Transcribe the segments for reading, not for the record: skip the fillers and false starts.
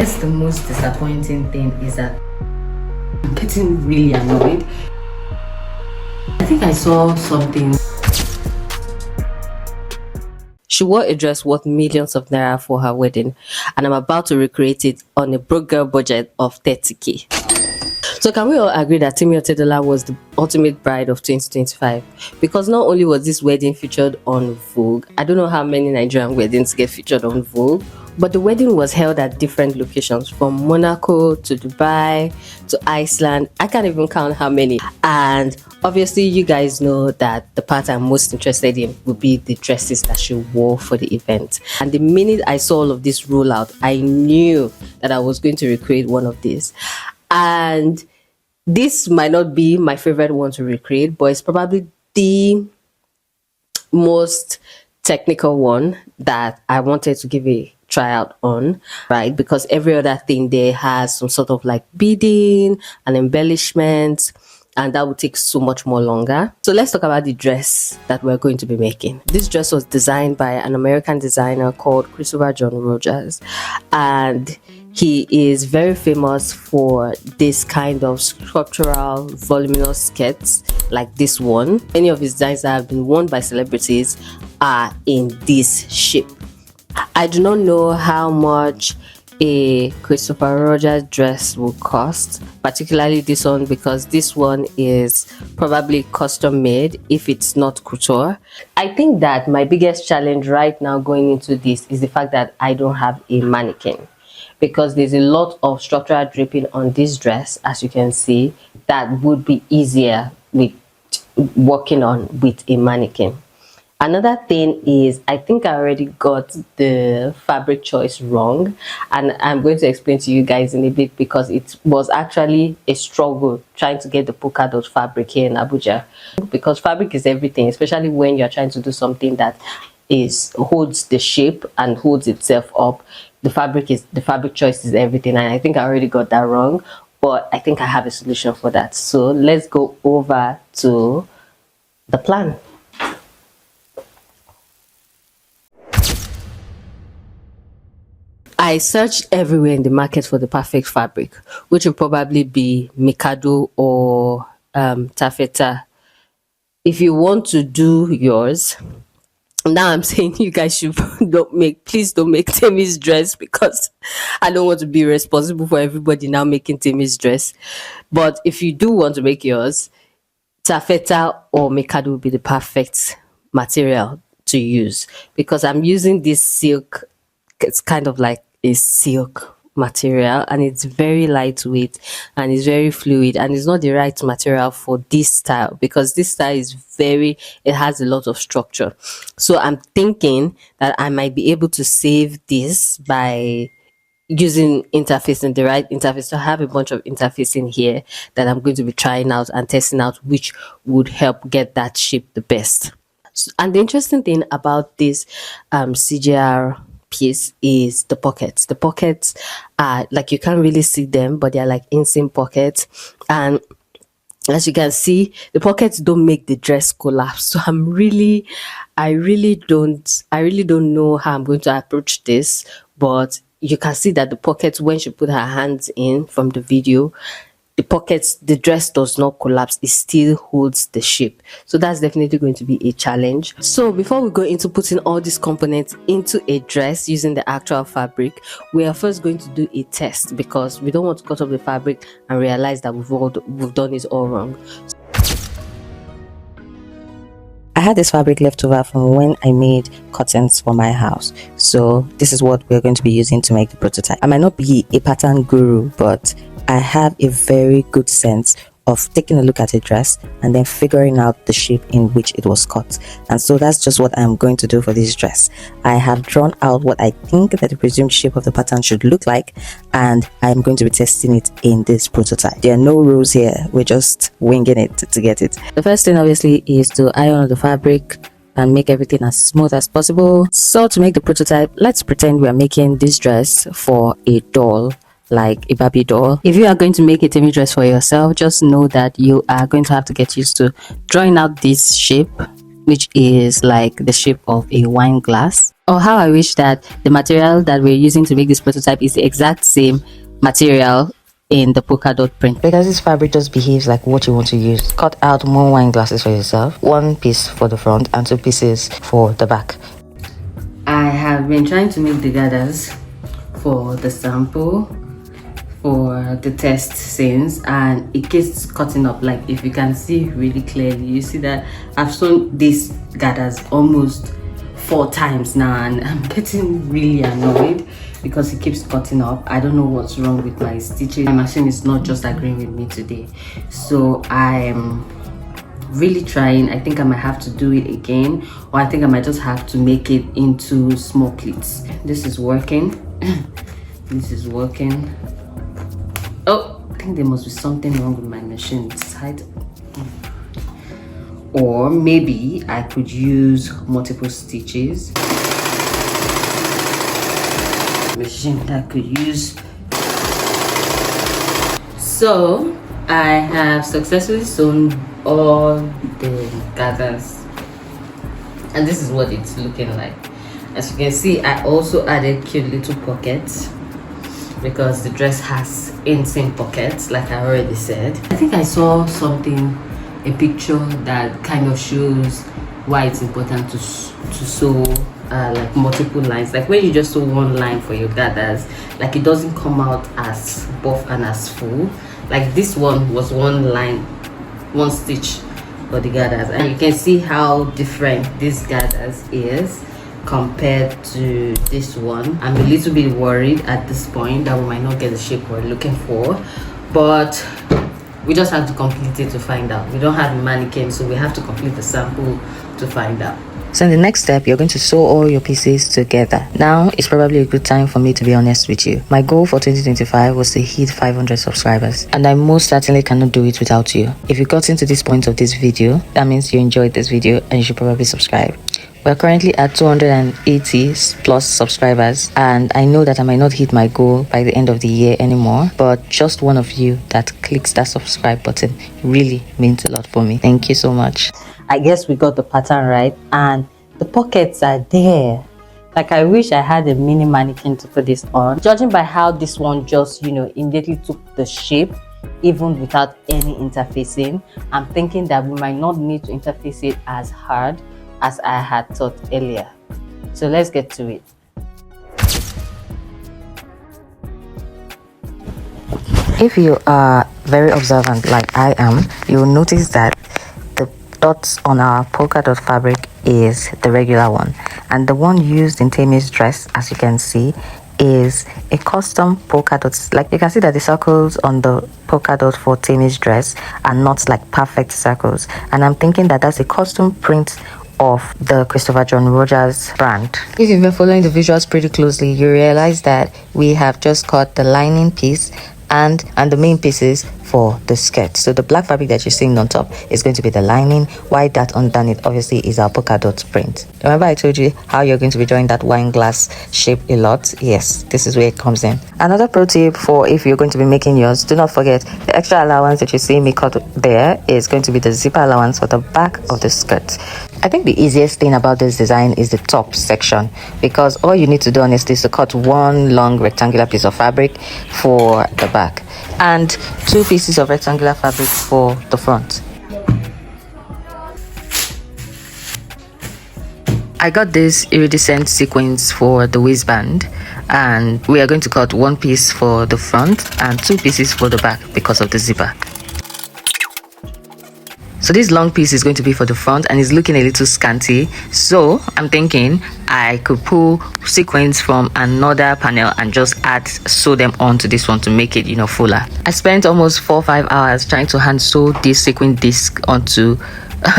That's the most disappointing thing, is that I'm getting really annoyed. I think I saw something. She wore a dress worth millions of naira for her wedding, and I'm about to recreate it on a broke girl budget of 30k. So can we all agree that Temi Otedola was the ultimate bride of 2025? Because not only was this wedding featured on Vogue, I don't know how many Nigerian weddings get featured on Vogue, but the wedding was held at different locations, from Monaco to Dubai to Iceland. I can't even count how many. And obviously you guys know that the part I'm most interested in would be the dresses that she wore for the event. And the minute I saw all of this roll out, I knew that I was going to recreate one of these. And this might not be my favorite one to recreate, but it's probably the most technical one that I wanted to give a tryout on, right? Because every other thing there has some sort of like beading and embellishments, and that would take so much more longer. So let's talk about the dress that we're going to be making. This dress was designed by an American designer called Christopher John Rogers, and he is very famous for this kind of sculptural voluminous skirts like this one. Many of his designs that have been worn by celebrities are in this shape. I do not know how much a Christopher Rogers dress will cost, particularly this one, because this one is probably custom made if it's not couture. I think that my biggest challenge right now going into this is the fact that I don't have a mannequin, because there's a lot of structural draping on this dress, as you can see, that would be easier with working on with a mannequin. Another thing is, I think I already got the fabric choice wrong, and I'm going to explain to you guys in a bit, because it was actually a struggle trying to get the polka dot fabric here in Abuja, because fabric is everything, especially when you're trying to do something that holds the shape and holds itself up. The fabric choice is everything, and I think I already got that wrong, but I think I have a solution for that. So let's go over to the plan. I searched everywhere in the market for the perfect fabric, which will probably be Mikado or taffeta. If you want to do yours, now I'm saying you guys should please don't make Temi's dress, because I don't want to be responsible for everybody now making Temi's dress. But if you do want to make yours, taffeta or Mikado will be the perfect material to use, because I'm using this silk. It's kind of like a silk material, and it's very lightweight and it's very fluid, and it's not the right material for this style, because this style is it has a lot of structure. So I'm thinking that I might be able to save this by using interfacing, the right interface. So I have a bunch of interfacing here that I'm going to be trying out and testing out, which would help get that shape the best. And the interesting thing about this CJR piece is the pockets. The pockets are like, you can't really see them, but they're like inseam pockets, and as you can see, the pockets don't make the dress collapse. So I really don't know how I'm going to approach this, but you can see that the pockets, when she put her hands in from the video, the dress does not collapse, it still holds the shape. So that's definitely going to be a challenge. So before we go into putting all these components into a dress using the actual fabric, we are first going to do a test, because we don't want to cut off the fabric and realize that we've done it all wrong. I had this fabric left over from when I made curtains for my house, so this is what we're going to be using to make the prototype. I might not be a pattern guru, but I have a very good sense of taking a look at a dress and then figuring out the shape in which it was cut. And so that's just what I'm going to do for this dress. I have drawn out what I think that the presumed shape of the pattern should look like, and I'm going to be testing it in this prototype. There are no rules here, we're just winging it to get it. The first thing obviously is to iron the fabric and make everything as smooth as possible. So to make the prototype, let's pretend we are making this dress for a doll, like a Barbie doll. If you are going to make a Temi dress for yourself, just know that you are going to have to get used to drawing out this shape, which is like the shape of a wine glass. Or how I wish that the material that we're using to make this prototype is the exact same material in the polka dot print, because this fabric just behaves like what you want to use. Cut out more wine glasses for yourself, 1 piece for the front and 2 pieces for the back. I have been trying to make the gathers for the sample for the test since, and it keeps cutting up. Like if you can see really clearly, you see that I've sewn these gathers almost 4 times now, and I'm getting really annoyed because it keeps cutting up. I don't know what's wrong with my stitching. My machine is not just agreeing with me today, so I'm really trying. I think I might have to do it again, or I think I might just have to make it into small pleats. This is working. This is working. Oh, I think there must be something wrong with my machine side. Or maybe I could use multiple stitches. Machine that I could use. So I have successfully sewn all the gathers, and this is what it's looking like. As you can see, I also added cute little pockets because the dress has insane pockets, like I already said. I think I saw something, a picture that kind of shows why it's important to sew like multiple lines. Like when you just sew one line for your gathers, like it doesn't come out as buff and as full. Like this one was one line, one stitch for the gathers, and you can see how different this gathers is compared to this one. I'm a little bit worried at this point that we might not get the shape we're looking for, but we just have to complete it to find out. We don't have a mannequin, so we have to complete the sample to find out. So in the next step, you're going to sew all your pieces together. Now is probably a good time for me to be honest with you. My goal for 2025 was to hit 500 subscribers, and I most certainly cannot do it without you. If you got into this point of this video, that means you enjoyed this video and you should probably subscribe. We're currently at 280 plus subscribers, and I know that I might not hit my goal by the end of the year anymore, but just one of you that clicks that subscribe button really means a lot for me. Thank you so much. I guess we got the pattern right, and the pockets are there. Like I wish I had a mini mannequin to put this on. Judging by how this one just, immediately took the shape, even without any interfacing, I'm thinking that we might not need to interface it as hard as I had thought earlier. So let's get to it. If you are very observant like I am, you will notice that the dots on our polka dot fabric is the regular one, and the one used in Temi's dress, as you can see, is a custom polka dots. Like you can see that the circles on the polka dot for Temi's dress are not like perfect circles, and I'm thinking that that's a custom print of the Christopher John Rogers brand. If you've been following the visuals pretty closely, you realize that we have just cut the lining piece and the main pieces for the skirt. So the black fabric that you're seeing on top is going to be the lining, while that underneath obviously is our polka dot print. Remember I told you how you're going to be drawing that wine glass shape a lot? Yes, this is where it comes in. Another pro tip for if you're going to be making yours, do not forget the extra allowance that you see me cut there is going to be the zipper allowance for the back of the skirt. I think the easiest thing about this design is the top section, because all you need to do honestly is to cut one long rectangular piece of fabric for the back and 2 pieces of rectangular fabric for the front. I got this iridescent sequins for the waistband, and we are going to cut 1 piece for the front and 2 pieces for the back because of the zipper. So this long piece is going to be for the front and is looking a little scanty, so I'm thinking I could pull sequins from another panel and just sew them onto this one to make it fuller. I spent almost 4 or 5 hours trying to hand sew this sequin disc onto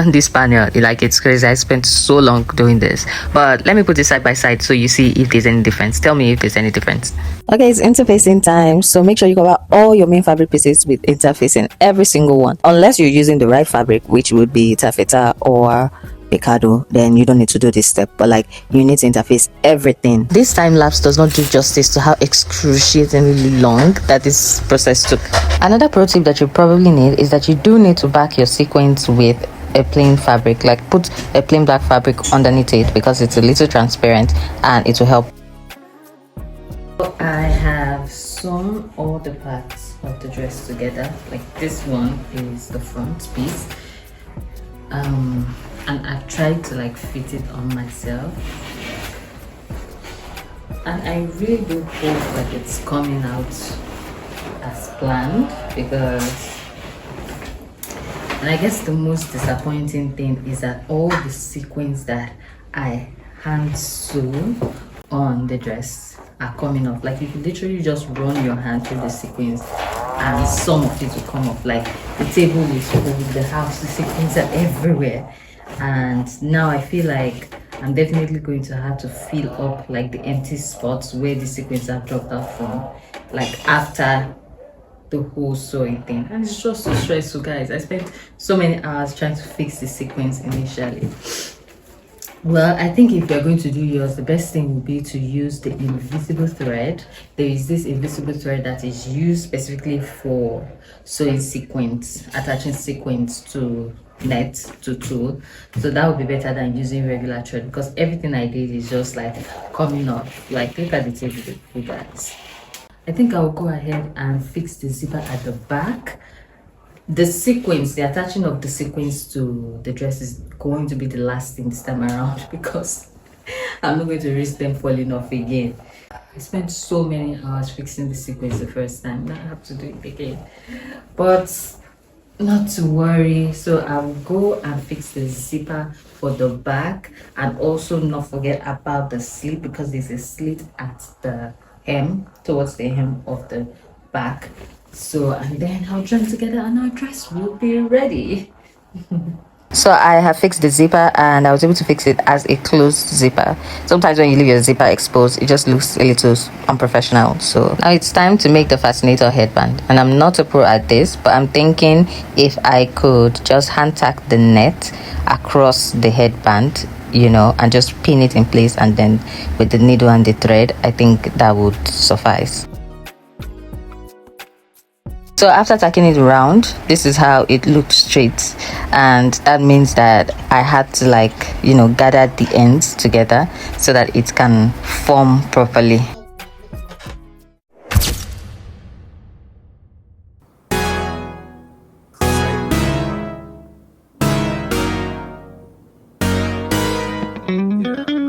this panel. Like, it's crazy. I spent so long doing this, but let me put it side by side so you see if there's any difference. Tell me if there's any difference. Okay, it's interfacing time, so make sure you cover all your main fabric pieces with interfacing, every single one, unless you're using the right fabric, which would be taffeta or picado. Then you don't need to do this step, but like, you need to interface everything. This time lapse does not do justice to how excruciatingly long that this process took. Another pro tip that you probably need is that you do need to back your sequins with a plain fabric, like put a plain black fabric underneath it because it's a little transparent and it will help. I have sewn all the parts of the dress together. Like this one is the front piece, and I tried to like fit it on myself, and I really do hope that it's coming out as planned, because, and I guess the most disappointing thing is that all the sequins that I hand sew on the dress are coming off. Like you could literally just run your hand through the sequins and some of it will come off. Like the table is full, the house, the sequins are everywhere. And now I feel like I'm definitely going to have to fill up like the empty spots where the sequins have dropped out from, like after the whole sewing thing. And it's just so stressful, guys. I spent so many hours trying to fix the sequins initially. Well, I think if you're going to do yours, the best thing would be to use the invisible thread. There is this invisible thread that is used specifically for sewing sequins, attaching sequins to net, to tulle. So that would be better than using regular thread, because everything I did is just like coming off. Like look at the table, you guys. I think I'll go ahead and fix the zipper at the back. The sequins, the attaching of the sequins to the dress is going to be the last thing this time around, because I'm not going to risk them falling off again. I spent so many hours fixing the sequins the first time. Now I have to do it again. But not to worry. So I will go and fix the zipper for the back, and also not forget about the slit, because there's a slit at the hem, towards the hem of the back. So, and then I'll join together and our dress will be ready. So I have fixed the zipper and I was able to fix it as a closed zipper. Sometimes when you leave your zipper exposed, it just looks a little unprofessional. So now it's time to make the fascinator headband. And I'm not a pro at this, but I'm thinking if I could just hand tack the net across the headband, you know, and just pin it in place, and then with the needle and the thread, I think that would suffice. So after tacking it around, this is how it looks straight, and that means that I had to, like, you know, gather the ends together so that it can form properly. Yeah.